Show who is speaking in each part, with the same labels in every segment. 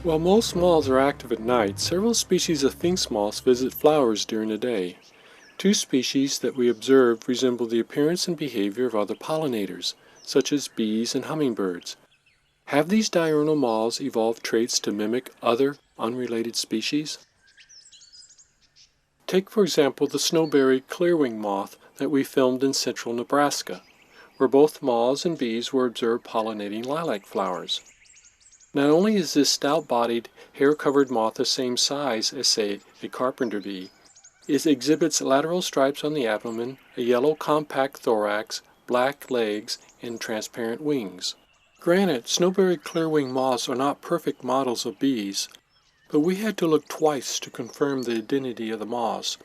Speaker 1: While most moths are active at night, several species of sphinx moths visit flowers during the day. Two species that we observe resemble the appearance and behavior of other pollinators, such as bees and hummingbirds. Have these diurnal moths evolved traits to mimic other, unrelated species? Take, for example, the snowberry clearwing moth that we filmed in central Nebraska, where both moths and bees were observed pollinating lilac flowers. Not only is this stout-bodied, hair-covered moth the same size as, say, a carpenter bee, it exhibits lateral stripes on the abdomen, a yellow compact thorax, black legs, and transparent wings. Granted, snowberry clearwing moths are not perfect models of bees, but we had to look twice to confirm the identity of the moths.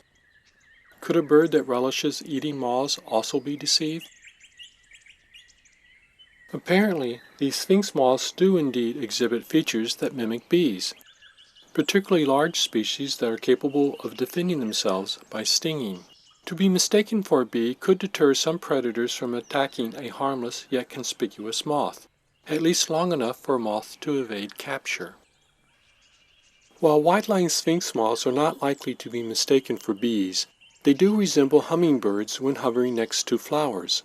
Speaker 1: Could a bird that relishes eating moths also be deceived? Apparently, these sphinx moths do indeed exhibit features that mimic bees, particularly large species that are capable of defending themselves by stinging. To be mistaken for a bee could deter some predators from attacking a harmless yet conspicuous moth, at least long enough for a moth to evade capture. While white-lined sphinx moths are not likely to be mistaken for bees, they do resemble hummingbirds when hovering next to flowers.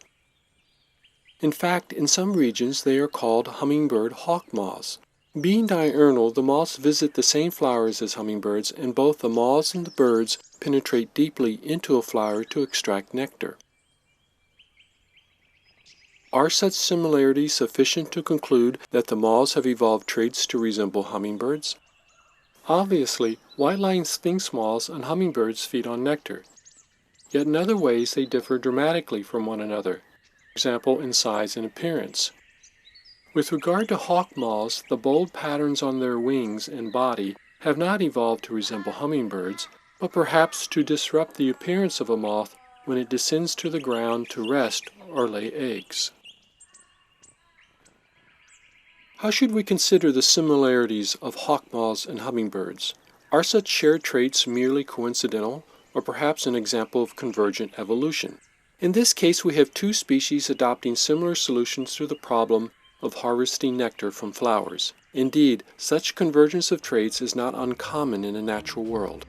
Speaker 1: In fact, in some regions they are called hummingbird hawk moths. Being diurnal, the moths visit the same flowers as hummingbirds, and both the moths and the birds penetrate deeply into a flower to extract nectar. Are such similarities sufficient to conclude that the moths have evolved traits to resemble hummingbirds? Obviously, white-lined sphinx moths and hummingbirds feed on nectar, yet in other ways they differ dramatically from one another. For example, in size and appearance. With regard to hawk moths, the bold patterns on their wings and body have not evolved to resemble hummingbirds, but perhaps to disrupt the appearance of a moth when it descends to the ground to rest or lay eggs. How should we consider the similarities of hawk moths and hummingbirds? Are such shared traits merely coincidental, or perhaps an example of convergent evolution? In this case, we have two species adopting similar solutions to the problem of harvesting nectar from flowers. Indeed, such convergence of traits is not uncommon in the natural world.